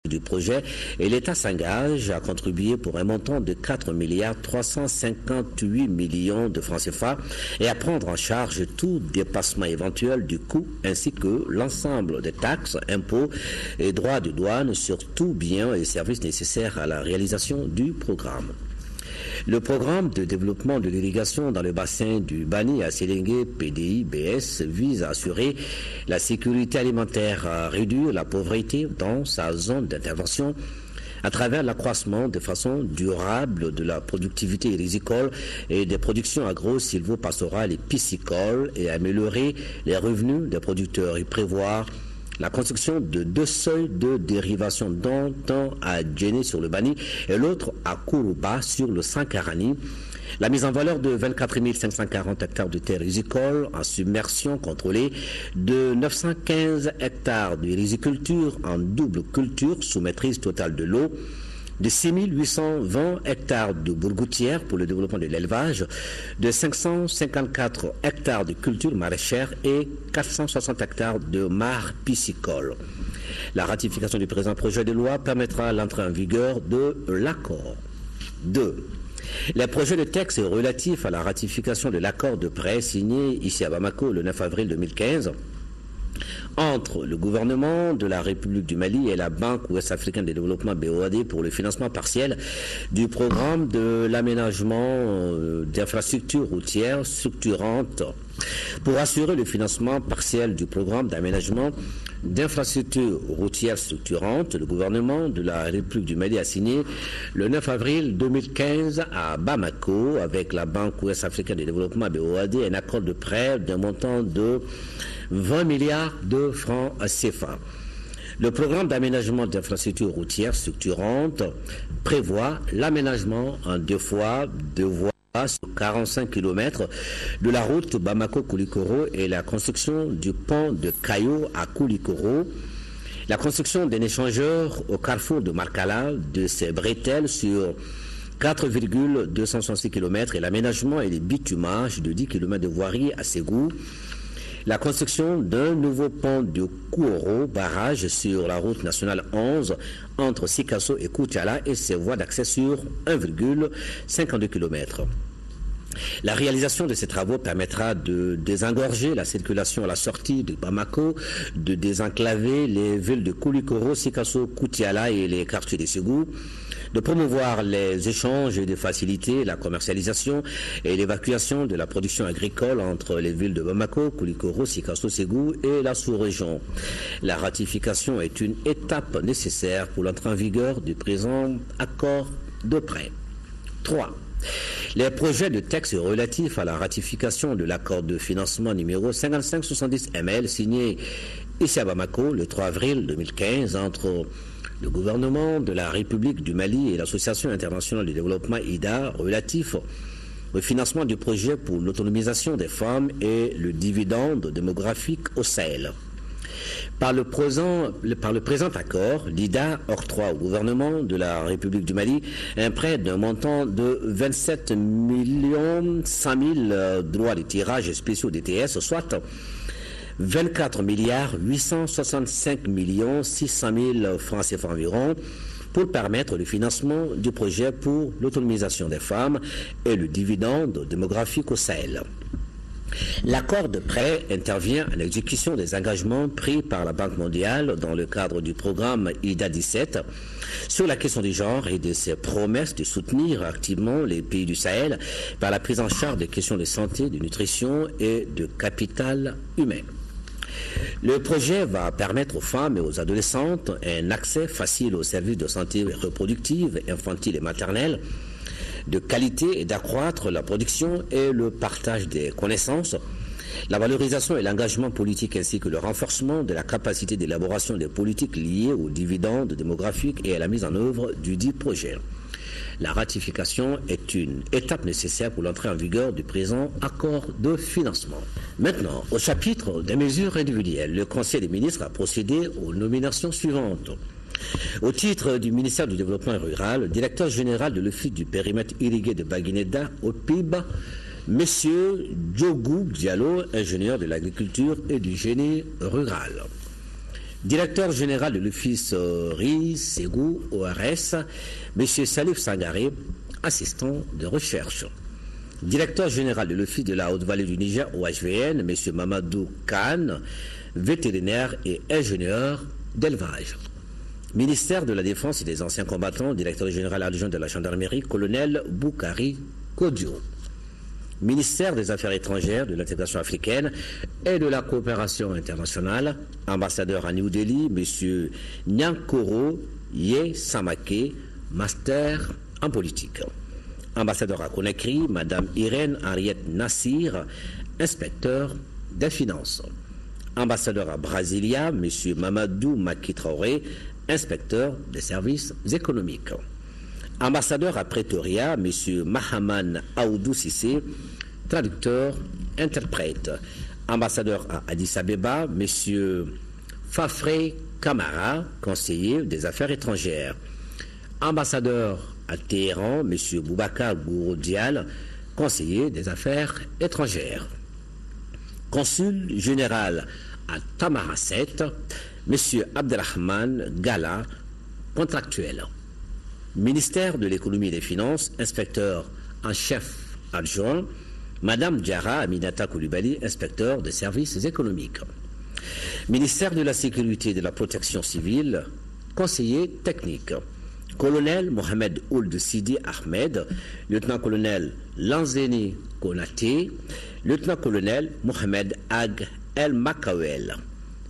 du projet et l'État s'engage à contribuer pour un montant de 4 milliards 358 millions de francs CFA et à prendre en charge tout dépassement éventuel du coût ainsi que l'ensemble des taxes, impôts et droits de douane sur tout bien et services nécessaires à la réalisation du programme. Le programme de développement de l'irrigation dans le bassin du Bani à Sélégué, PDI-BS, vise à assurer la sécurité alimentaire, à réduire la pauvreté dans sa zone d'intervention à travers l'accroissement de façon durable de la productivité rizicole et des productions agro-silvopastorales et piscicoles et améliorer les revenus des producteurs et prévoir la construction de 2 seuils de dérivation, dont un à Djéné sur le Bani et l'autre à Kourouba sur le Sankarani. La mise en valeur de 24 540 hectares de terres rizicoles en submersion contrôlée, de 915 hectares de riziculture en double culture sous maîtrise totale de l'eau, de 6 820 hectares de bourgoutières pour le développement de l'élevage, de 554 hectares de culture maraîchère et 460 hectares de mares piscicoles. La ratification du présent projet de loi permettra l'entrée en vigueur de l'accord. 2. Les projets de texte relatifs à la ratification de l'accord de prêt signé ici à Bamako le 9 avril 2015 entre le gouvernement de la République du Mali et la Banque ouest-africaine de développement BOAD pour le financement partiel du programme de l'aménagement d'infrastructures routières structurantes. Pour assurer le financement partiel du programme d'aménagement d'infrastructures routières structurantes, le gouvernement de la République du Mali a signé le 9 avril 2015 à Bamako avec la Banque ouest-africaine de développement BOAD un accord de prêt d'un montant de 20 milliards de francs CFA. Le programme d'aménagement d'infrastructures routières structurantes prévoit l'aménagement en 2 fois de voies sur 45 km de la route Bamako-Koulikoro et la construction du pont de Kayo à Koulikoro, la construction d'un échangeur au carrefour de Markala de ses bretelles sur 4,266 km et l'aménagement et le bitumage de 10 km de voirie à Ségou, la construction d'un nouveau pont de Kouoro, barrage sur la route nationale 11 entre Sikasso et Koutiala et ses voies d'accès sur 1,52 km. La réalisation de ces travaux permettra de désengorger la circulation à la sortie de Bamako, de désenclaver les villes de Koulikoro, Sikasso, Koutiala et les quartiers de Ségou, de promouvoir les échanges et de faciliter la commercialisation et l'évacuation de la production agricole entre les villes de Bamako, Koulikoro, Sikasso, Ségou et la sous-région. La ratification est une étape nécessaire pour l'entrée en vigueur du présent accord de prêt. 3. Les projets de texte relatifs à la ratification de l'accord de financement numéro 5570 ML signé ici à Bamako le 3 avril 2015 entre le gouvernement de la République du Mali et l'Association internationale de développement IDA relatif au financement du projet pour l'autonomisation des femmes et le dividende démographique au Sahel. Par le présent accord, l'IDA octroie au gouvernement de la République du Mali un prêt d'un montant de 27 100 000 droits de tirage spéciaux DTS, soit 24 milliards 865 600 000 francs CFA environ, pour permettre le financement du projet pour l'autonomisation des femmes et le dividende démographique au Sahel. L'accord de prêt intervient à l'exécution des engagements pris par la Banque mondiale dans le cadre du programme IDA 17 sur la question du genre et de ses promesses de soutenir activement les pays du Sahel par la prise en charge des questions de santé, de nutrition et de capital humain. Le projet va permettre aux femmes et aux adolescentes un accès facile aux services de santé reproductive, infantile et maternelle, de qualité et d'accroître la production et le partage des connaissances, la valorisation et l'engagement politique ainsi que le renforcement de la capacité d'élaboration des politiques liées aux dividendes démographiques et à la mise en œuvre du dit projet. La ratification est une étape nécessaire pour l'entrée en vigueur du présent accord de financement. Maintenant, au chapitre des mesures individuelles, le Conseil des ministres a procédé aux nominations suivantes. Au titre du ministère du Développement rural, le directeur général de l'Office du périmètre irrigué de Baguineda, au PIB, M. Djogou Diallo, ingénieur de l'agriculture et du génie rural. Directeur général de l'office RI, Ségou, ORS, M. Salif Sangaré, assistant de recherche. Directeur général de l'office de la Haute-Vallée du Niger, OHVN, M. Mamadou Khan, vétérinaire et ingénieur d'élevage. Ministère de la Défense et des Anciens Combattants, directeur général adjoint de la Gendarmerie, colonel Boukari Kodio. Ministère des Affaires étrangères, de l'intégration africaine et de la coopération internationale, ambassadeur à New Delhi, M. Nyankoro Ye Samake, master en politique. Ambassadeur à Conakry, Mme Irène Henriette Nassir, inspecteur des finances. Ambassadeur à Brasilia, M. Mamadou Maki Traoré, inspecteur des services économiques. Ambassadeur à Pretoria, M. Mahaman Aoudou Sissé, traducteur, interprète. Ambassadeur à Addis Abeba, M. Fafré Kamara, conseiller des affaires étrangères. Ambassadeur à Téhéran, M. Boubacar Gourdial, conseiller des affaires étrangères. Consul général à Tamarasset, M. Abdelrahman Gala, contractuel. Ministère de l'économie et des finances, inspecteur en chef adjoint, Mme Diara Aminata Koulibaly, inspecteur des services économiques. Ministère de la sécurité et de la protection civile, conseiller technique. Colonel Mohamed Ould Sidi Ahmed, lieutenant-colonel Lanzeni Konaté, lieutenant-colonel Mohamed Ag El Makawel.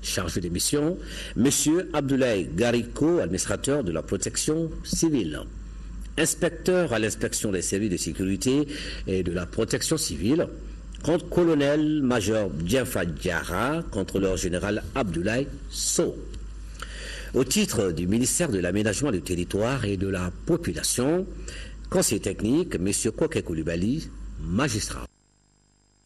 Chargé de mission, M. Abdoulaye Gariko, administrateur de la protection civile. Inspecteur à l'inspection des services de sécurité et de la protection civile. Colonel-major Djenfa Diara, contrôleur général Abdoulaye So. Au titre du ministère de l'Aménagement du territoire et de la population, conseiller technique, M. Koke Koulibaly, magistrat.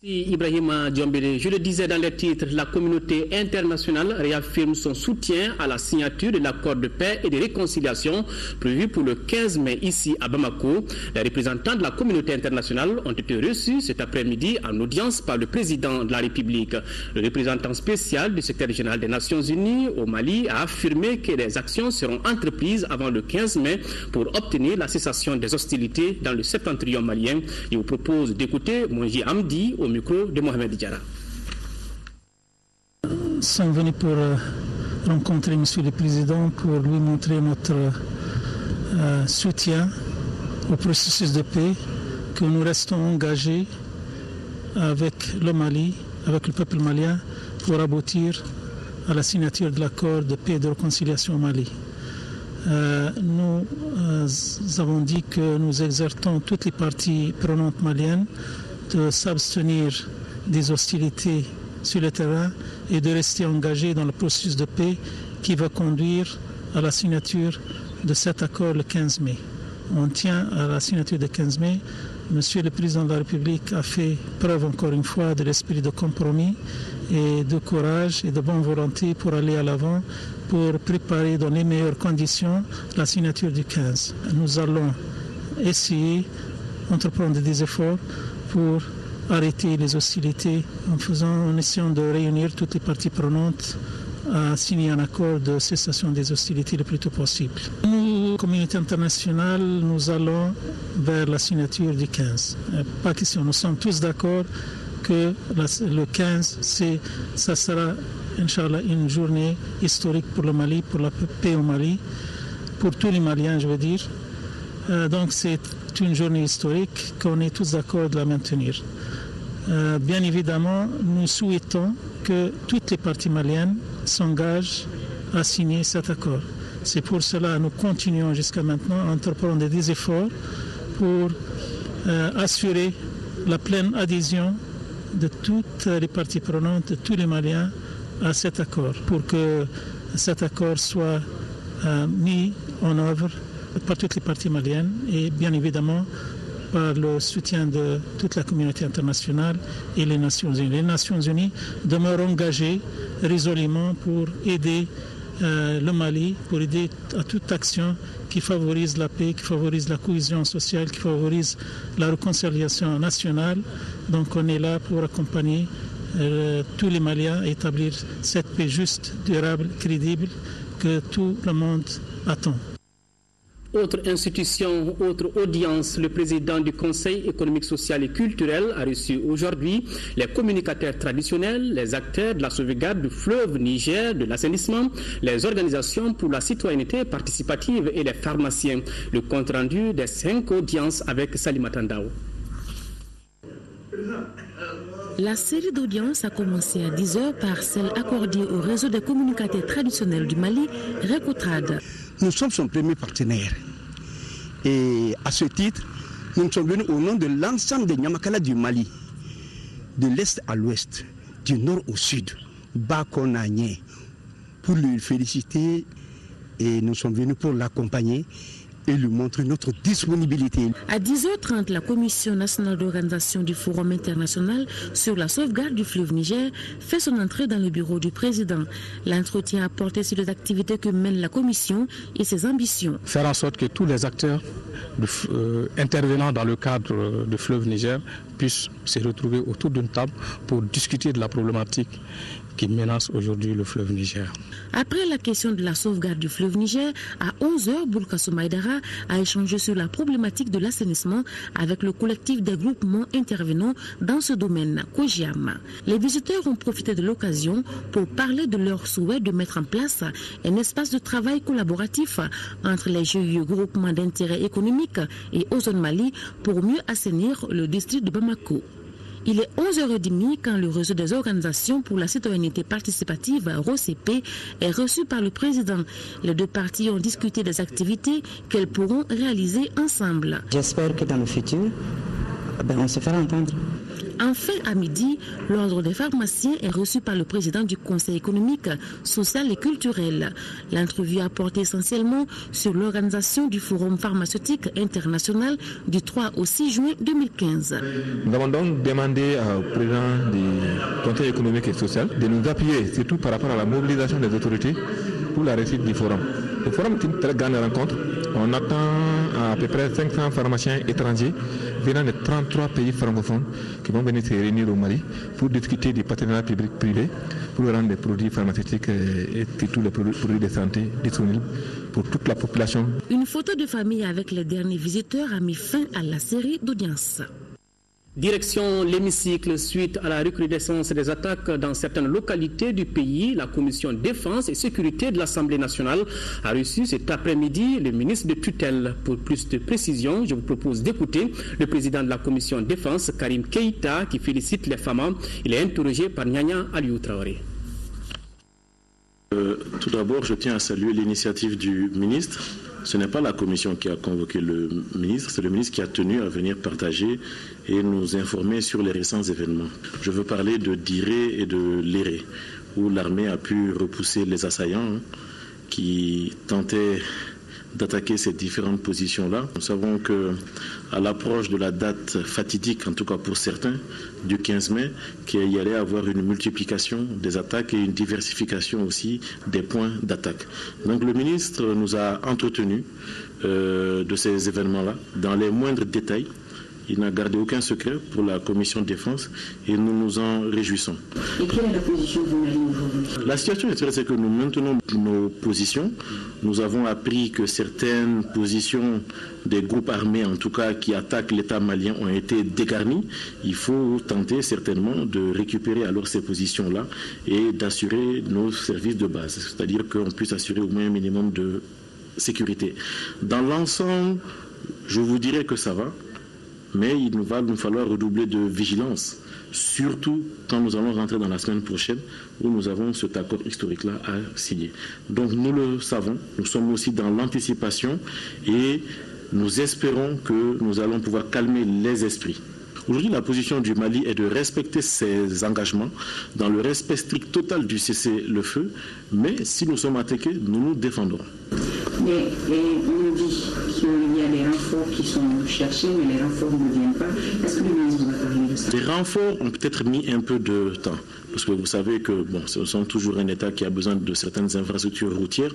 Ibrahima Diombele, je le disais dans les titres, la communauté internationale réaffirme son soutien à la signature de l'accord de paix et de réconciliation prévu pour le 15 mai ici à Bamako. Les représentants de la communauté internationale ont été reçus cet après-midi en audience par le président de la République. Le représentant spécial du secrétaire général des Nations Unies au Mali a affirmé que les actions seront entreprises avant le 15 mai pour obtenir la cessation des hostilités dans le septentrion malien. Je vous propose d'écouter Monji Amdi au micro de Mohamed Diarra. Nous sommes venus pour rencontrer M. le Président pour lui montrer notre soutien au processus de paix, que nous restons engagés avec le Mali, avec le peuple malien, pour aboutir à la signature de l'accord de paix et de réconciliation au Mali. Nous avons dit que nous exhortons toutes les parties prenantes maliennes de s'abstenir des hostilités sur le terrain et de rester engagés dans le processus de paix qui va conduire à la signature de cet accord le 15 mai. On tient à la signature du 15 mai. Monsieur le Président de la République a fait preuve encore une fois de l'esprit de compromis et de courage et de bonne volonté pour aller à l'avant, pour préparer dans les meilleures conditions la signature du 15. Nous allons essayer, entreprendre des efforts pour arrêter les hostilités en essayant de réunir toutes les parties prenantes à signer un accord de cessation des hostilités le plus tôt possible. Nous, communauté internationale, nous allons vers la signature du 15. Pas question, nous sommes tous d'accord que le 15, ça sera, Inch'Allah, une journée historique pour le Mali, pour la paix au Mali, pour tous les Maliens, je veux dire. Donc c'est une journée historique qu'on est tous d'accord de la maintenir. Bien évidemment, nous souhaitons que toutes les parties maliennes s'engagent à signer cet accord. C'est pour cela que nous continuons jusqu'à maintenant à entreprendre des efforts pour assurer la pleine adhésion de toutes les parties prenantes, de tous les Maliens à cet accord, pour que cet accord soit mis en œuvre par toutes les parties maliennes et bien évidemment par le soutien de toute la communauté internationale et les Nations Unies. Les Nations Unies demeurent engagées résolument pour aider le Mali, pour aider à toute action qui favorise la paix, qui favorise la cohésion sociale, qui favorise la réconciliation nationale. Donc on est là pour accompagner tous les Maliens à établir cette paix juste, durable, crédible que tout le monde attend. Autre institution, autre audience, le président du Conseil économique, social et culturel a reçu aujourd'hui les communicateurs traditionnels, les acteurs de la sauvegarde du fleuve Niger, de l'assainissement, les organisations pour la citoyenneté participative et les pharmaciens. Le compte-rendu des 5 audiences avec Salimata Ndao. La série d'audiences a commencé à 10h par celle accordée au réseau des communicateurs traditionnels du Mali, Recotrad. Nous sommes son premier partenaire. Et à ce titre, nous sommes venus au nom de l'ensemble des Nyamakala du Mali, de l'est à l'ouest, du nord au sud, Bakonanye, pour lui féliciter, et nous sommes venus pour l'accompagner et lui montrer notre disponibilité. À 10h30, la Commission nationale d'organisation du Forum international sur la sauvegarde du fleuve Niger fait son entrée dans le bureau du président. L'entretien a porté sur les activités que mène la Commission et ses ambitions. Faire en sorte que tous les acteurs intervenant dans le cadre du fleuve Niger puissent se retrouver autour d'une table pour discuter de la problématique qui menace aujourd'hui le fleuve Niger. Après la question de la sauvegarde du fleuve Niger, à 11h, Boulkasso Maïdara a échangé sur la problématique de l'assainissement avec le collectif des groupements intervenants dans ce domaine, Kojiam. Les visiteurs ont profité de l'occasion pour parler de leur souhait de mettre en place un espace de travail collaboratif entre les GIE, groupements d'intérêt économique, et Ozone Mali pour mieux assainir le district de Bamako. Il est 11h30 quand le réseau des organisations pour la citoyenneté participative, ROCP, est reçu par le président. Les deux parties ont discuté des activités qu'elles pourront réaliser ensemble. J'espère que dans le futur, on se fera entendre. Enfin, à midi, l'ordre des pharmaciens est reçu par le président du Conseil économique, social et culturel. L'entrevue a porté essentiellement sur l'organisation du Forum pharmaceutique international du 3 au 6 juin 2015. Nous avons donc demandé au président du Conseil économique et social de nous appuyer, surtout par rapport à la mobilisation des autorités pour la réussite du forum. Le forum est une très grande rencontre. On attend à peu près 500 pharmaciens étrangers venant de 33 pays francophones qui vont venir se réunir au Mali pour discuter du partenariat public-privé pour rendre des produits pharmaceutiques et tous les produits de santé disponibles pour toute la population. Une photo de famille avec les derniers visiteurs a mis fin à la série d'audiences. Direction l'hémicycle suite à la recrudescence des attaques dans certaines localités du pays. La commission défense et sécurité de l'Assemblée nationale a reçu cet après-midi le ministre de tutelle. Pour plus de précisions, je vous propose d'écouter le président de la commission défense, Karim Keïta, qui félicite les femmes. Il est interrogé par Nyanya Aliou Traoré. Tout d'abord, je tiens à saluer l'initiative du ministre. Ce n'est pas la commission qui a convoqué le ministre, c'est le ministre qui a tenu à venir partager et nous informer sur les récents événements. Je veux parler de Diré et de Léré, où l'armée a pu repousser les assaillants qui tentaient d'attaquer ces différentes positions-là. Nous savons qu'à l'approche de la date fatidique, en tout cas pour certains, du 15 mai, qu'il y allait avoir une multiplication des attaques et une diversification aussi des points d'attaque. Donc le ministre nous a entretenus de ces événements-là dans les moindres détails. Il n'a gardé aucun secret pour la commission de défense et nous nous en réjouissons. Et quelle est la position que vous avez aujourd'hui ? La situation est telle que nous maintenons nos positions. Nous avons appris que certaines positions des groupes armés, en tout cas qui attaquent l'État malien, ont été dégarnies. Il faut tenter certainement de récupérer alors ces positions-là et d'assurer nos services de base. C'est-à-dire qu'on puisse assurer au moins un minimum de sécurité. Dans l'ensemble, je vous dirais que ça va. Mais il va nous falloir redoubler de vigilance, surtout quand nous allons rentrer dans la semaine prochaine où nous avons cet accord historique-là à signer. Donc nous le savons, nous sommes aussi dans l'anticipation et nous espérons que nous allons pouvoir calmer les esprits. Aujourd'hui, la position du Mali est de respecter ses engagements dans le respect strict total du cessez-le-feu, mais si nous sommes attaqués, nous nous défendrons. Mais on dit qu'il y a des renforts qui sont cherchés, mais les renforts ne viennent pas. Est-ce que le ministre va parler de ça? Les renforts ont peut-être mis un peu de temps. Parce que vous savez que ce sont toujours un État qui a besoin de certaines infrastructures routières,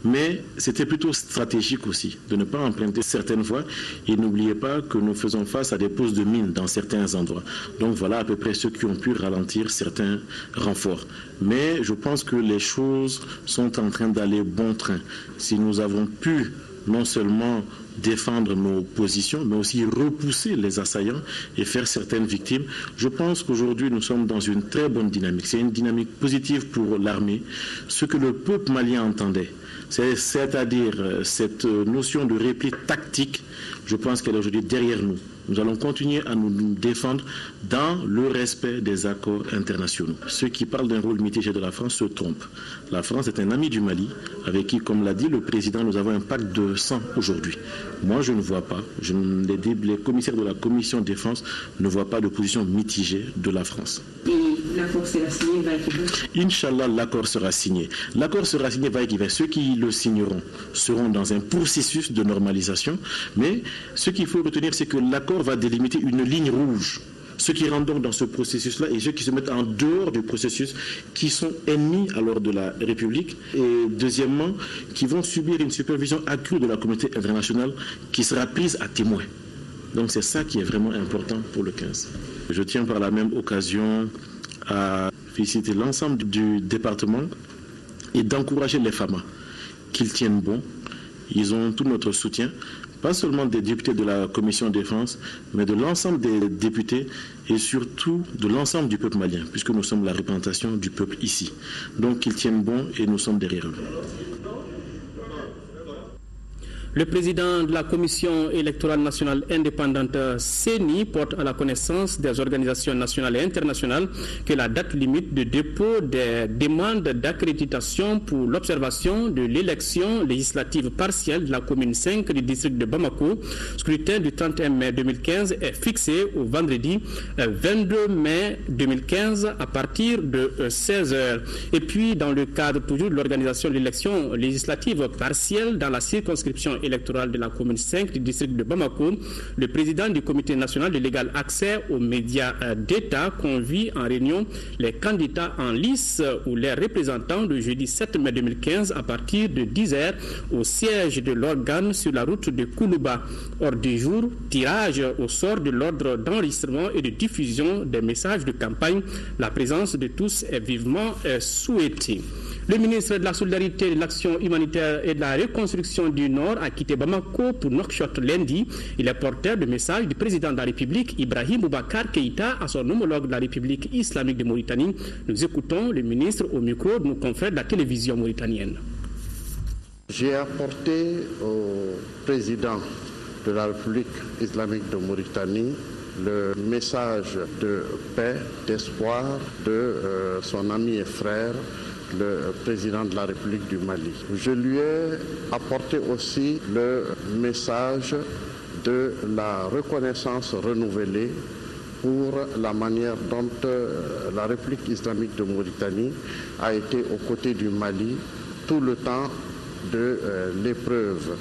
mais c'était plutôt stratégique aussi de ne pas emprunter certaines voies. Et n'oubliez pas que nous faisons face à des poses de mines dans certains endroits. Donc voilà à peu près ceux qui ont pu ralentir certains renforts. Mais je pense que les choses sont en train d'aller bon train. Si nous avons pu non seulement défendre nos positions, mais aussi repousser les assaillants et faire certaines victimes. Je pense qu'aujourd'hui, nous sommes dans une très bonne dynamique. C'est une dynamique positive pour l'armée. Ce que le peuple malien entendait, c'est-à-dire cette notion de repli tactique, je pense qu'elle est aujourd'hui derrière nous. Nous allons continuer à nous défendre dans le respect des accords internationaux. Ceux qui parlent d'un rôle mitigé de la France se trompent. La France est un ami du Mali, avec qui, comme l'a dit le président, nous avons un pacte de sang aujourd'hui. Moi, je ne vois pas, les commissaires de la commission défense ne voient pas de position mitigée de la France. Et l'accord sera signé, va-t-il? Inch'Allah, l'accord sera signé. L'accord sera signé, va-t-il. Ceux qui le signeront seront dans un processus de normalisation, mais ce qu'il faut retenir, c'est que l'accord va délimiter une ligne rouge. Ceux qui rentrent donc dans ce processus-là et ceux qui se mettent en dehors du processus, qui sont ennemis alors de la République, et deuxièmement, qui vont subir une supervision accrue de la communauté internationale qui sera prise à témoin. Donc c'est ça qui est vraiment important pour le 15. Je tiens par la même occasion à féliciter l'ensemble du département et d'encourager les FAMA qu'ils tiennent bon. Ils ont tout notre soutien, pas seulement des députés de la commission défense, mais de l'ensemble des députés et surtout de l'ensemble du peuple malien, puisque nous sommes la représentation du peuple ici. Donc qu'ils tiennent bon et nous sommes derrière eux. Le président de la Commission électorale nationale indépendante CENI porte à la connaissance des organisations nationales et internationales que la date limite de dépôt des demandes d'accréditation pour l'observation de l'élection législative partielle de la commune 5 du district de Bamako, scrutin du 31 mai 2015, est fixée au vendredi 22 mai 2015 à partir de 16h. Et puis, dans le cadre toujours de l'organisation de l'élection législative partielle dans la circonscription électorale de la commune 5 du district de Bamako, le président du comité national de l'égal accès aux médias d'État convie en réunion les candidats en lice ou les représentants le jeudi 7 mai 2015 à partir de 10h au siège de l'organe sur la route de Koulouba. Hors du jour, tirage au sort de l'ordre d'enregistrement et de diffusion des messages de campagne. La présence de tous est vivement souhaitée. Le ministre de la Solidarité, de l'Action humanitaire et de la Reconstruction du Nord a quitté Bamako pour Nouakchott lundi. Il est porteur de message du président de la République, Ibrahim Boubacar Keïta, à son homologue de la République islamique de Mauritanie. Nous écoutons le ministre au micro de nos confrères de la télévision mauritanienne. J'ai apporté au président de la République islamique de Mauritanie le message de paix, d'espoir de son ami et frère, le président de la République du Mali. Je lui ai apporté aussi le message de la reconnaissance renouvelée pour la manière dont la République islamique de Mauritanie a été aux côtés du Mali tout le temps de l'épreuve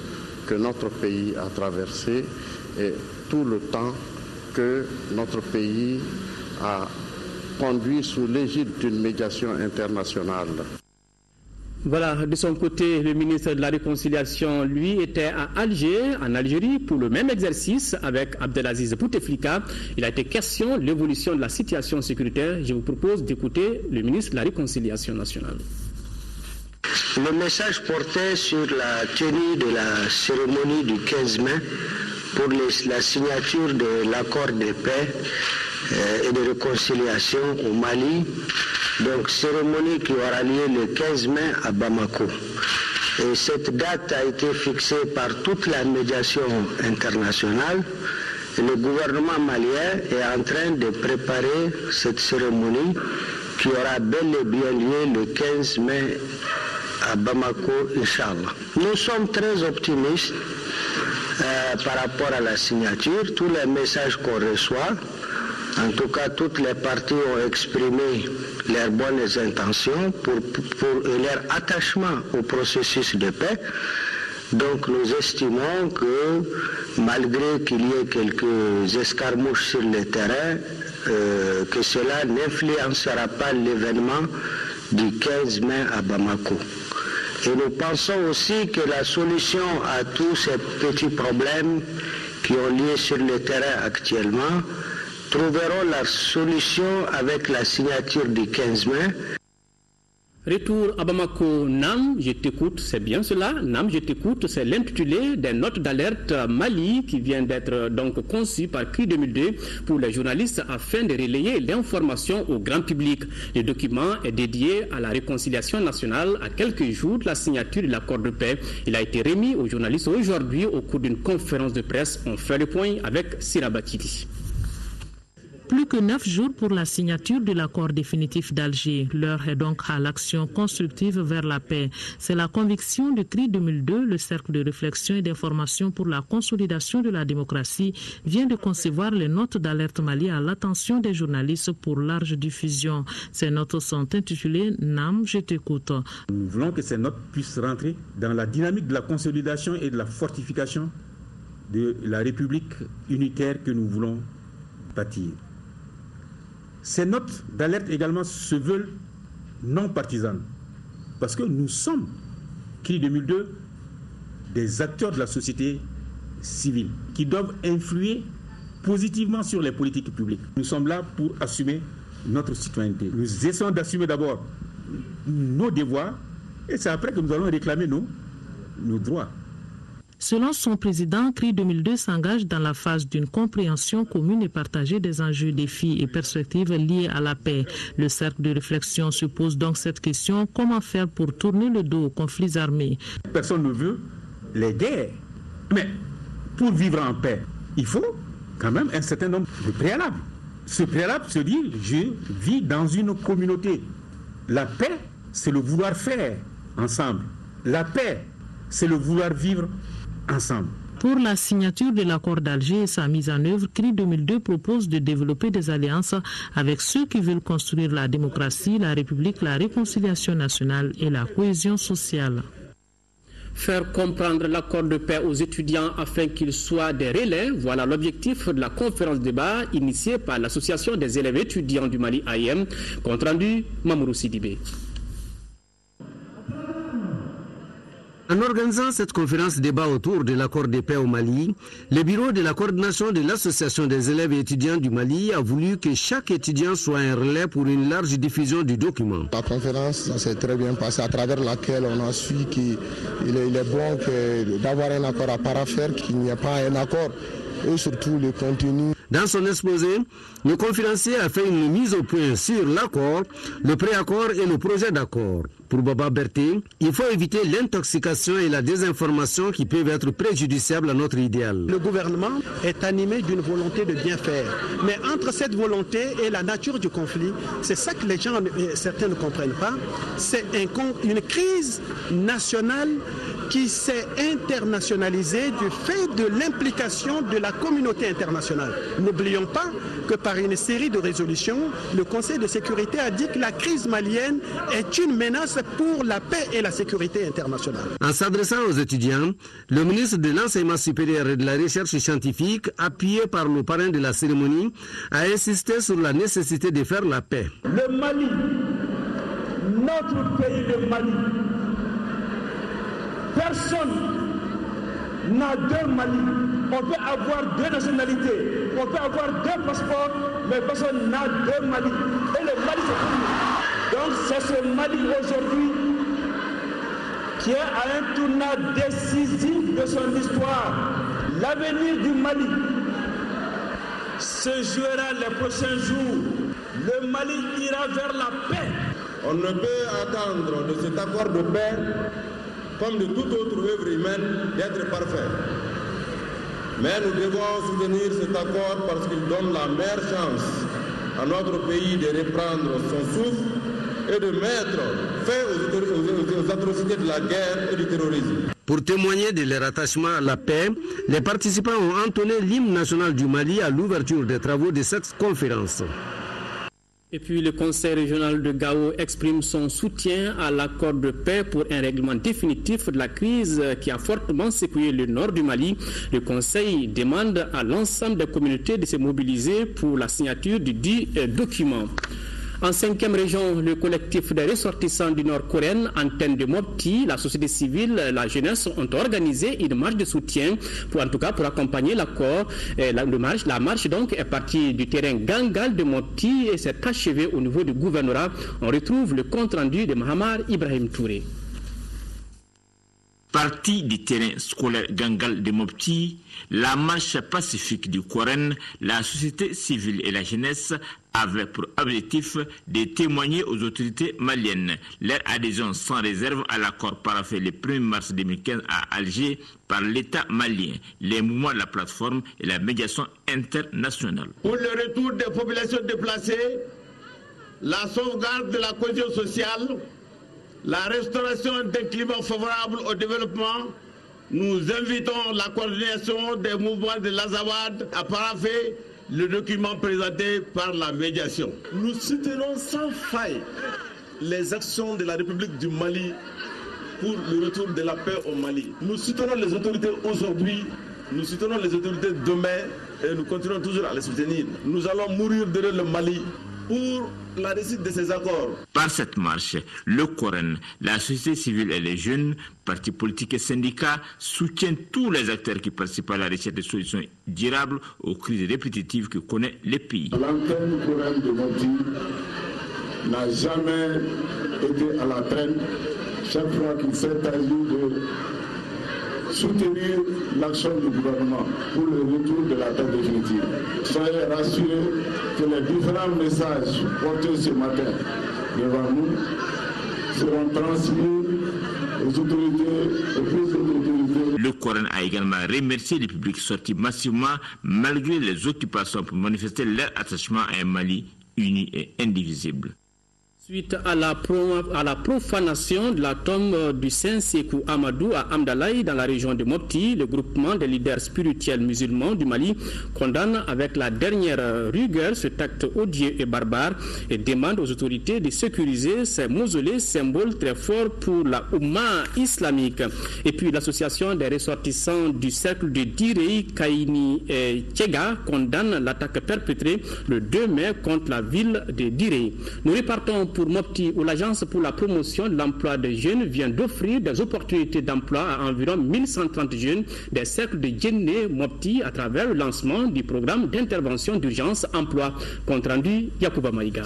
que notre pays a traversée et tout le temps que notre pays a conduit sous l'égide d'une médiation internationale. Voilà, de son côté, le ministre de la Réconciliation, lui, était à Alger, en Algérie, pour le même exercice avec Abdelaziz Bouteflika. Il a été question de l'évolution de la situation sécuritaire. Je vous propose d'écouter le ministre de la Réconciliation nationale. Le message portait sur la tenue de la cérémonie du 15 mai pour la signature de l'accord de paix et de réconciliation au Mali, donc cérémonie qui aura lieu le 15 mai à Bamako. Et cette date a été fixée par toute la médiation internationale et le gouvernement malien est en train de préparer cette cérémonie qui aura bel et bien lieu le 15 mai à Bamako, Inch'Allah. Nous sommes très optimistes par rapport à la signature. Tous les messages qu'on reçoit, en tout cas toutes les parties ont exprimé leurs bonnes intentions pour leur attachement au processus de paix. Donc nous estimons que malgré qu'il y ait quelques escarmouches sur le terrain, que cela n'influencera pas l'événement du 15 mai à Bamako. Et nous pensons aussi que la solution à tous ces petits problèmes qui ont lieu sur le terrain actuellement trouveront leur solution avec la signature du 15 mai. Retour à Bamako. Nam, je t'écoute, c'est bien cela. Nam, je t'écoute, c'est l'intitulé des notes d'alerte Mali qui vient d'être donc conçu par CRI 2002 pour les journalistes afin de relayer l'information au grand public. Le document est dédié à la réconciliation nationale à quelques jours de la signature de l'accord de paix. Il a été remis aux journalistes aujourd'hui au cours d'une conférence de presse. On fait le point avec Sira Bakili. Plus que 9 jours pour la signature de l'accord définitif d'Alger. L'heure est donc à l'action constructive vers la paix. C'est la conviction du CRI 2002, le cercle de réflexion et d'information pour la consolidation de la démocratie, vient de concevoir les notes d'alerte Mali à l'attention des journalistes pour large diffusion. Ces notes sont intitulées « Nam, je t'écoute ». Nous voulons que ces notes puissent rentrer dans la dynamique de la consolidation et de la fortification de la République unitaire que nous voulons bâtir. Ces notes d'alerte également se veulent non partisanes, parce que nous sommes, CRI 2002, des acteurs de la société civile qui doivent influer positivement sur les politiques publiques. Nous sommes là pour assumer notre citoyenneté. Nous essayons d'assumer d'abord nos devoirs et c'est après que nous allons réclamer nos droits. Selon son président, CRI 2002 s'engage dans la phase d'une compréhension commune et partagée des enjeux, défis et perspectives liés à la paix. Le cercle de réflexion se pose donc cette question: comment faire pour tourner le dos aux conflits armés? Personne ne veut les guerres. Mais pour vivre en paix, il faut quand même un certain nombre de préalables. Ce préalable se dit: je vis dans une communauté. La paix, c'est le vouloir faire ensemble. La paix, c'est le vouloir vivre ensemble. Pour la signature de l'accord d'Alger et sa mise en œuvre, CRI 2002 propose de développer des alliances avec ceux qui veulent construire la démocratie, la République, la réconciliation nationale et la cohésion sociale. Faire comprendre l'accord de paix aux étudiants afin qu'ils soient des relais, voilà l'objectif de la conférence débat initiée par l'Association des élèves étudiants du Mali AIM, compte rendu Mamourou Sidibé. En organisant cette conférence débat autour de l'accord de paix au Mali, le bureau de la coordination de l'Association des élèves et étudiants du Mali a voulu que chaque étudiant soit un relais pour une large diffusion du document. La conférence s'est très bien passée, à travers laquelle on a su qu'il est bon d'avoir un accord à paraphère, qu'il n'y a pas un accord, et surtout le contenu. Dans son exposé, le conférencier a fait une mise au point sur l'accord, le préaccord et le projet d'accord. Pour Baba Berté, il faut éviter l'intoxication et la désinformation qui peuvent être préjudiciables à notre idéal. Le gouvernement est animé d'une volonté de bien faire. Mais entre cette volonté et la nature du conflit, c'est ça que les gens, certains ne comprennent pas, c'est une crise nationale qui s'est internationalisée du fait de l'implication de la communauté internationale. N'oublions pas que par une série de résolutions, le Conseil de sécurité a dit que la crise malienne est une menace pour la paix et la sécurité internationale. En s'adressant aux étudiants, le ministre de l'Enseignement supérieur et de la Recherche scientifique, appuyé par le parrain de la cérémonie, a insisté sur la nécessité de faire la paix. Le Mali, notre pays de Mali, personne n'a deux Mali. On peut avoir deux nationalités, on peut avoir deux passeports, mais personne n'a deux Mali. Et le Mali, c'est tout. Donc c'est ce Mali aujourd'hui qui est à un tournant décisif de son histoire. L'avenir du Mali se jouera les prochains jours. Le Mali ira vers la paix. On ne peut attendre de cet accord de paix, comme de toute autre œuvre humaine, d'être parfait. Mais nous devons soutenir cet accord parce qu'il donne la meilleure chance à notre pays de reprendre son souffle et de mettre fin aux atrocités de la guerre et du terrorisme. Pour témoigner de leur attachement à la paix, les participants ont entonné l'hymne national du Mali à l'ouverture des travaux de cette conférence. Et puis le Conseil régional de Gao exprime son soutien à l'accord de paix pour un règlement définitif de la crise qui a fortement secoué le nord du Mali. Le Conseil demande à l'ensemble des communautés de se mobiliser pour la signature du dit document. En 5e région, le collectif des ressortissants du Nord coréen, Antenne de Mopti, la société civile, la jeunesse ont organisé une marche de soutien pour accompagner l'accord. La marche donc est partie du terrain Gangal de Mopti et s'est achevée au niveau du gouvernorat. On retrouve le compte rendu de Mahamar Ibrahim Touré. Partie du terrain scolaire Gangal de Mopti, la marche pacifique du Coran, la société civile et la jeunesse avaient pour objectif de témoigner aux autorités maliennes leur adhésion sans réserve à l'accord paraphé le 1er mars 2015 à Alger par l'État malien, les mouvements de la plateforme et la médiation internationale. Pour le retour des populations déplacées, la sauvegarde de la cohésion sociale, la restauration d'un climat favorable au développement, nous invitons la coordination des mouvements de l'Azawad à parapher le document présenté par la médiation. Nous soutenons sans faille les actions de la République du Mali pour le retour de la paix au Mali. Nous soutenons les autorités aujourd'hui, nous soutenons les autorités demain et nous continuons toujours à les soutenir. Nous allons mourir derrière le Mali pour la réussite de ces accords. Par cette marche, le Coran, la société civile et les jeunes, partis politiques et syndicats soutiennent tous les acteurs qui participent à la recherche de solutions durables aux crises répétitives que connaît le pays. L'antenne Coran de Mopti n'a jamais été à la traîne chaque fois qu'il s'est agi de soutenir l'action du gouvernement pour le retour de la paix définitive. Soyez rassurés que les différents messages portés ce matin devant nous seront transmis aux autorités et plus d'autorités. Le Coran a également remercié le public sorti massivement malgré les occupations pour manifester leur attachement à un Mali uni et indivisible. Suite à la profanation de la tombe du Saint Sékou Amadou à Amdalaï dans la région de Mopti, le groupement des leaders spirituels musulmans du Mali condamne avec la dernière rigueur cet acte odieux et barbare et demande aux autorités de sécuriser ces mausolées, symboles très forts pour la Oumma islamique. Et puis l'association des ressortissants du cercle de Direi Kaini et Tchega condamne l'attaque perpétrée le 2 mai contre la ville de Direi. Nous repartons pour Mopti, où l'Agence pour la promotion de l'emploi des jeunes vient d'offrir des opportunités d'emploi à environ 1130 jeunes des cercles de Djenné Mopti à travers le lancement du programme d'intervention d'urgence emploi. Compte rendu, Yacouba Maïga.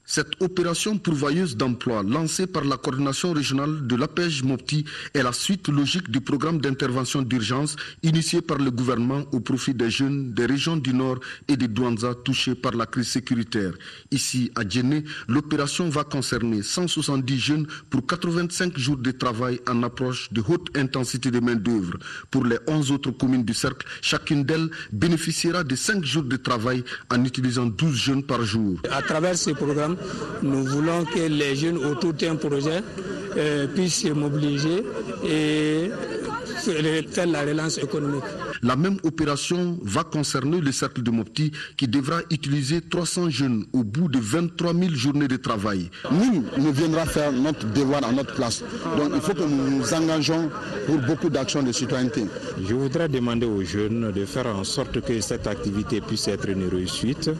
Cette opération pourvoyeuse d'emploi lancée par la coordination régionale de l'APEJ Mopti est la suite logique du programme d'intervention d'urgence initié par le gouvernement au profit des jeunes des régions du Nord et des Douanza touchés par la crise sécuritaire. Ici, à Djenné, l'opération va concerner 170 jeunes pour 85 jours de travail en approche de haute intensité de main-d'œuvre. Pour les 11 autres communes du cercle, chacune d'elles bénéficiera de 5 jours de travail en utilisant 12 jeunes par jour. À travers ce programme, nous voulons que les jeunes autour d'un projet puissent se mobiliser et faire la relance économique. La même opération va concerner le cercle de Mopti qui devra utiliser 300 jeunes au bout de 23 000 journées de travail. Nous viendrons faire notre devoir à notre place. Donc il faut que nous nous engageons pour beaucoup d'actions de citoyenneté. Je voudrais demander aux jeunes de faire en sorte que cette activité puisse être une réussite.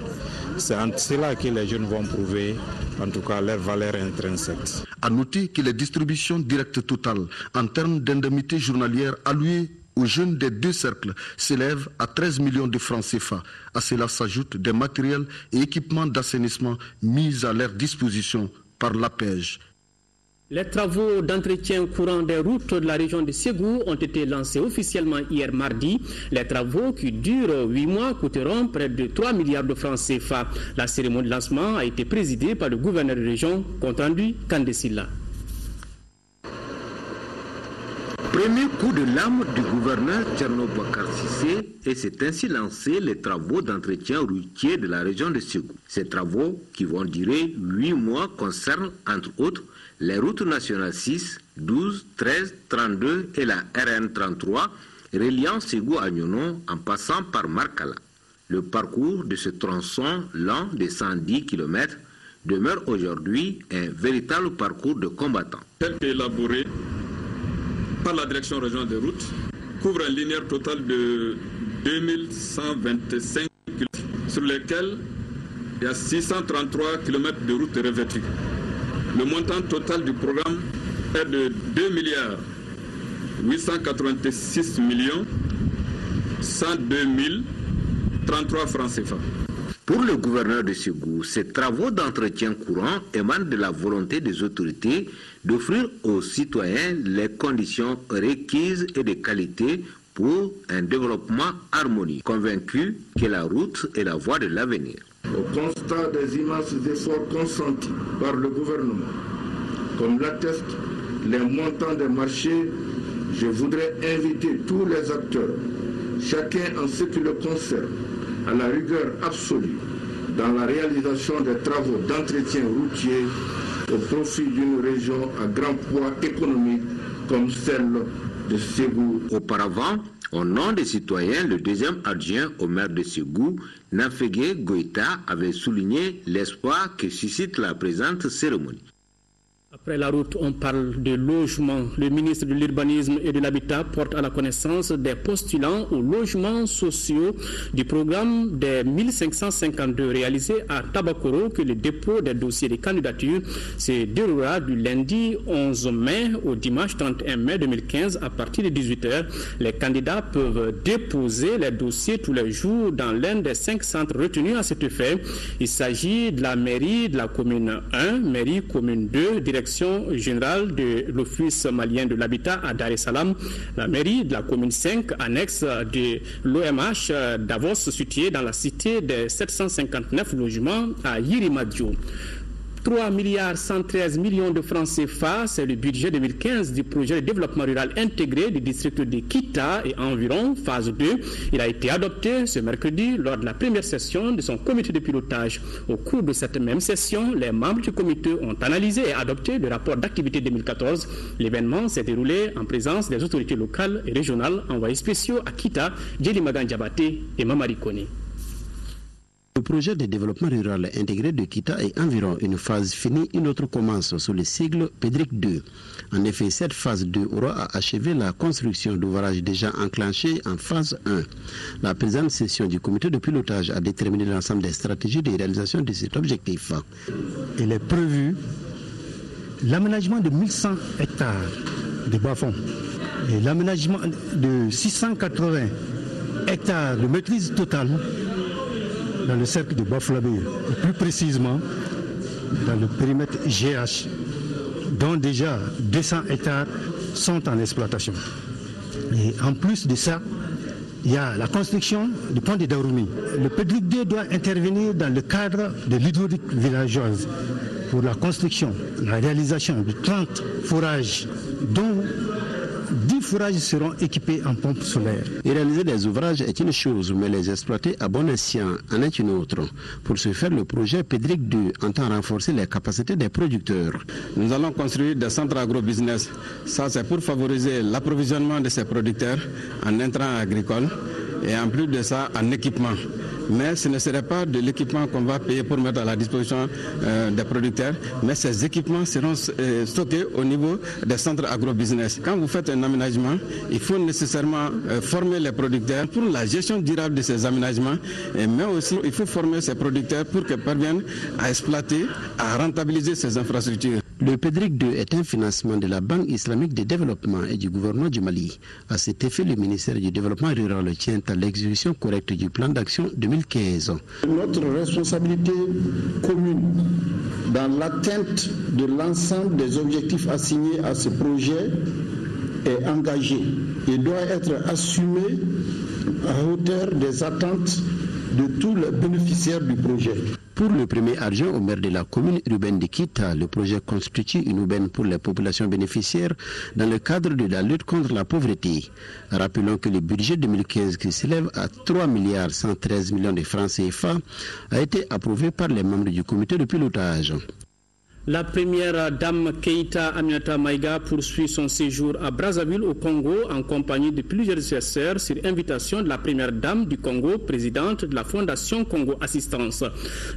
C'est en cela que les jeunes vont prouver en tout cas leur valeur intrinsèque. À noter que les distributions directes totales en termes d'indemnités journalières allouées aux jeunes des deux cercles s'élèvent à 13 millions de francs CFA. À cela s'ajoutent des matériels et équipements d'assainissement mis à leur disposition par l'APEJ. Les travaux d'entretien courant des routes de la région de Ségou ont été lancés officiellement hier mardi. Les travaux qui durent 8 mois coûteront près de 3 milliards de francs CFA. La cérémonie de lancement a été présidée par le gouverneur de région, compte rendu Kandesila. Premier coup de lame du gouverneur Tcherno Bakar Sissé et s'est ainsi lancé les travaux d'entretien routier de la région de Ségou. Ces travaux, qui vont durer 8 mois, concernent entre autres les routes nationales 6, 12, 13, 32 et la RN 33, reliant Ségou à Nyono en passant par Markala. Le parcours de ce tronçon lent de 110 km demeure aujourd'hui un véritable parcours de combattants. Tel qu'élaboré par la direction régionale des routes, couvre un linéaire total de 2125 km, sur lesquels il y a 633 km de routes revêtues. Le montant total du programme est de 2 886 102 033 francs CFA. Pour le gouverneur de Ségou, ces travaux d'entretien courant émanent de la volonté des autorités d'offrir aux citoyens les conditions requises et de qualité pour un développement harmonieux, convaincu que la route est la voie de l'avenir. Au constat des immenses efforts consentis par le gouvernement, comme l'attestent les montants des marchés, je voudrais inviter tous les acteurs, chacun en ce qui le concerne, à la rigueur absolue dans la réalisation des travaux d'entretien routier au profit d'une région à grand poids économique comme celle de Ségou. Auparavant, au nom des citoyens, le deuxième adjoint au maire de Ségou, Nafégué Goïta, avait souligné l'espoir que suscite la présente cérémonie. Après la route, on parle de logement. Le ministre de l'Urbanisme et de l'Habitat porte à la connaissance des postulants aux logements sociaux du programme des 1552 réalisé à Tabakoro que le dépôt des dossiers de candidature se déroulera du lundi 11 mai au dimanche 31 mai 2015 à partir de 18h. Les candidats peuvent déposer les dossiers tous les jours dans l'un des 5 centres retenus à cet effet. Il s'agit de la mairie de la commune 1, mairie commune 2, direction générale de l'Office malien de l'habitat à Dar es Salaam, la mairie de la commune 5, annexe de l'OMH Davos, située dans la cité des 759 logements à Yirimadio. 3,113 milliards de francs CFA, c'est le budget 2015 du projet de développement rural intégré du district de Kita et environ, phase 2. Il a été adopté ce mercredi lors de la première session de son comité de pilotage. Au cours de cette même session, les membres du comité ont analysé et adopté le rapport d'activité 2014. L'événement s'est déroulé en présence des autorités locales et régionales, envoyés spéciaux à Kita, Djeli Magan Diabaté et Mamari Kone. Le projet de développement rural intégré de Kita est environ une phase finie, une autre commence sous le sigle PEDRIC 2. En effet, cette phase 2 aura achevé la construction d'ouvrages déjà enclenchés en phase 1. La présente session du comité de pilotage a déterminé l'ensemble des stratégies de réalisation de cet objectif. Il est prévu l'aménagement de 1100 hectares de bas-fonds et l'aménagement de 680 hectares de maîtrise totale dans le cercle de Bafouabé, et plus précisément dans le périmètre GH, dont déjà 200 hectares sont en exploitation. Et en plus de ça, il y a la construction du pont de Daourmi. Le PEDRIC 2 doit intervenir dans le cadre de l'hydraulique villageoise pour la construction, la réalisation de 30 forages, dont 10 forages seront équipés en pompes solaires. Et réaliser des ouvrages est une chose, mais les exploiter à bon escient en est une autre. Pour ce faire, le projet PEDRIC 2 entend renforcer les capacités des producteurs. Nous allons construire des centres agro-business. Ça, c'est pour favoriser l'approvisionnement de ces producteurs en intrants agricoles et en plus de ça, en équipement. Mais ce ne serait pas de l'équipement qu'on va payer pour mettre à la disposition des producteurs, mais ces équipements seront stockés au niveau des centres agro-business. Quand vous faites un aménagement, il faut nécessairement former les producteurs pour la gestion durable de ces aménagements, mais aussi il faut former ces producteurs pour qu'ils parviennent à exploiter, à rentabiliser ces infrastructures. Le PEDRIC 2 est un financement de la Banque islamique de développement et du gouvernement du Mali. À cet effet, le ministère du Développement rural tient à l'exécution correcte du plan d'action 2015. Notre responsabilité commune dans l'atteinte de l'ensemble des objectifs assignés à ce projet est engagée et doit être assumée à hauteur des attentes de tous les bénéficiaires du projet. Pour le premier adjoint au maire de la commune urbaine de Kita, le projet constitue une aubaine pour les populations bénéficiaires dans le cadre de la lutte contre la pauvreté. Rappelons que le budget 2015, qui s'élève à 3,113 milliards de francs CFA, a été approuvé par les membres du comité de pilotage. La première dame Keïta Aminata Maïga poursuit son séjour à Brazzaville au Congo en compagnie de plusieurs successeurs sur invitation de la première dame du Congo, présidente de la Fondation Congo Assistance.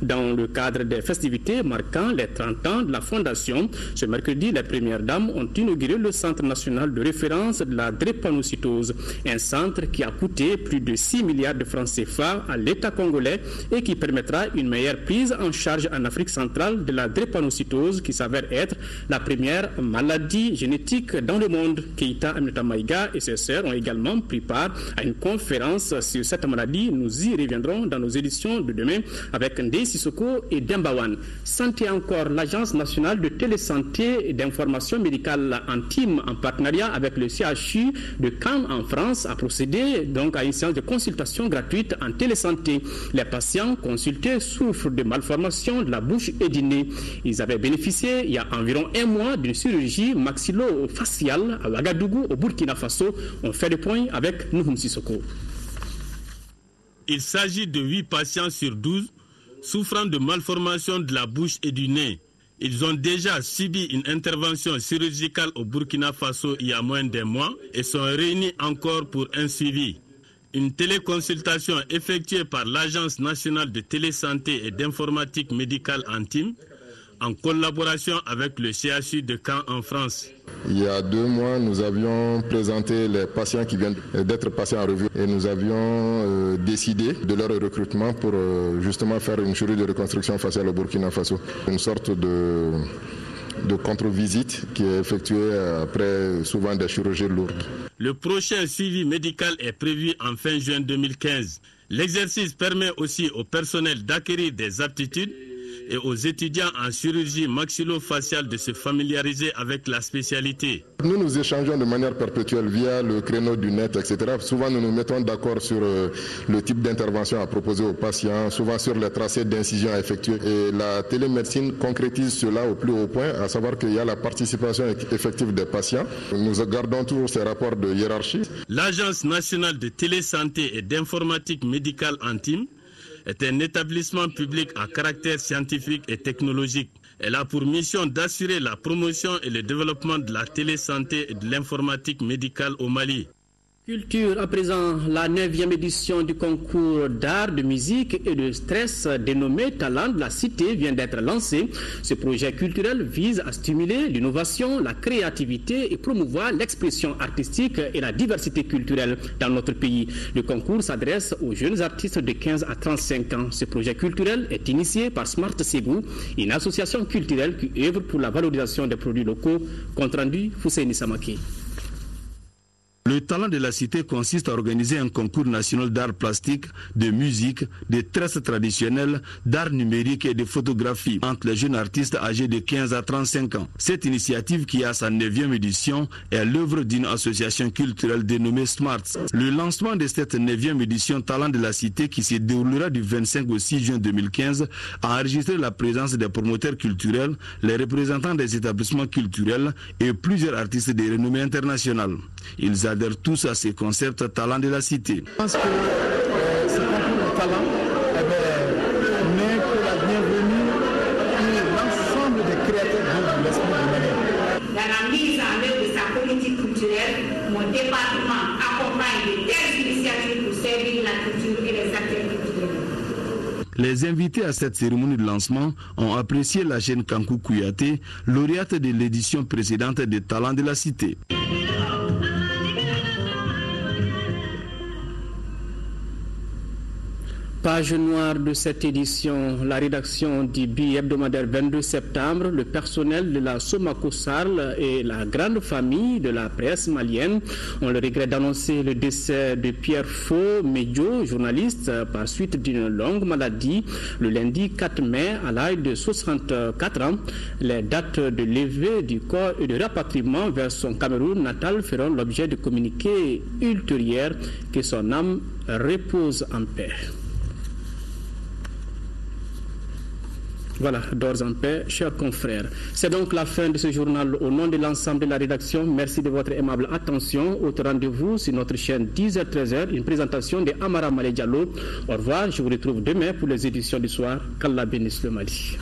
Dans le cadre des festivités marquant les 30 ans de la Fondation, ce mercredi, les premières dames ont inauguré le Centre national de référence de la drépanocytose, un centre qui a coûté plus de 6 milliards de francs CFA à l'État congolais et qui permettra une meilleure prise en charge en Afrique centrale de la drépanocytose, qui s'avère être la première maladie génétique dans le monde. Keïta Aminata Maïga et ses sœurs ont également pris part à une conférence sur cette maladie. Nous y reviendrons dans nos éditions de demain avec Ndeye Sissoko et Dembawan. Santé encore, l'Agence nationale de télésanté et d'information médicale intime en partenariat avec le CHU de Caen en France a procédé donc à une séance de consultation gratuite en télésanté. Les patients consultés souffrent de malformations de la bouche et du nez. Ils avaient bénéficié il y a environ un mois d'une chirurgie maxillo-faciale à Ouagadougou au Burkina Faso. On fait le point avec Nouhoum Sissoko. Il s'agit de 8 patients sur 12 souffrant de malformations de la bouche et du nez. Ils ont déjà subi une intervention chirurgicale au Burkina Faso il y a moins d'un mois et sont réunis encore pour un suivi. Une téléconsultation effectuée par l'Agence nationale de télésanté et d'informatique médicale intime en collaboration avec le CHU de Caen en France. Il y a 2 mois, nous avions présenté les patients qui viennent d'être passés en revue et nous avions décidé de leur recrutement pour justement faire une chirurgie de reconstruction faciale au Burkina Faso. Une sorte de contre-visite qui est effectuée après souvent des chirurgies lourdes. Le prochain suivi médical est prévu en fin juin 2015. L'exercice permet aussi au personnel d'acquérir des aptitudes et aux étudiants en chirurgie maxillofaciale de se familiariser avec la spécialité. Nous échangeons de manière perpétuelle via le créneau du net, etc. Souvent, nous nous mettons d'accord sur le type d'intervention à proposer aux patients, souvent sur les tracés d'incision à effectuer. Et la télémédecine concrétise cela au plus haut point, à savoir qu'il y a la participation effective des patients. Nous gardons toujours ces rapports de hiérarchie. L'Agence nationale de télésanté et d'informatique médicale intime est un établissement public à caractère scientifique et technologique. Elle a pour mission d'assurer la promotion et le développement de la télésanté et de l'informatique médicale au Mali. Culture, à présent, la 9e édition du concours d'art, de musique et de stress dénommé Talent de la Cité vient d'être lancé. Ce projet culturel vise à stimuler l'innovation, la créativité et promouvoir l'expression artistique et la diversité culturelle dans notre pays. Le concours s'adresse aux jeunes artistes de 15 à 35 ans. Ce projet culturel est initié par Smart Ségou, une association culturelle qui œuvre pour la valorisation des produits locaux. Compte rendu, Fousseini Samaki. Le Talent de la Cité consiste à organiser un concours national d'art plastique, de musique, de tresses traditionnelles, d'art numérique et de photographie entre les jeunes artistes âgés de 15 à 35 ans. Cette initiative, qui a sa 9e édition, est l'œuvre d'une association culturelle dénommée Smart. Le lancement de cette 9e édition Talent de la Cité, qui se déroulera du 25 au 6 juin 2015, a enregistré la présence des promoteurs culturels, les représentants des établissements culturels et plusieurs artistes de renommée internationale. Ils adhèrent tous à ces concepts Talent de la Cité. Je pense que ce concours de talent n'est que la bienvenue pour l'ensemble des créateurs de l'esprit du Mali. Dans la mise en œuvre de sa politique culturelle, mon département accompagne de telles initiatives pour servir la culture et les acteurs culturels. Les invités à cette cérémonie de lancement ont apprécié la jeune Kankou Kouyaté, lauréate de l'édition précédente des Talents de la Cité. Page noire de cette édition, la rédaction du bi-hebdomadaire 22 septembre, le personnel de la Somako Sarl et la grande famille de la presse malienne ont le regret d'annoncer le décès de Pierre Faux Medjo, journaliste, par suite d'une longue maladie, le lundi 4 mai à l'âge de 64 ans. Les dates de levée du corps et de rapatriement vers son Cameroun natal feront l'objet de communiqués ultérieurs. Que son âme repose en paix. Voilà, d'ores en paix, chers confrères. C'est donc la fin de ce journal. Au nom de l'ensemble de la rédaction, merci de votre aimable attention. Autre rendez-vous sur notre chaîne 10h-13h, une présentation de Amara Malé Diallo. Au revoir, je vous retrouve demain pour les éditions du soir. Qu'Allah bénisse le Mali.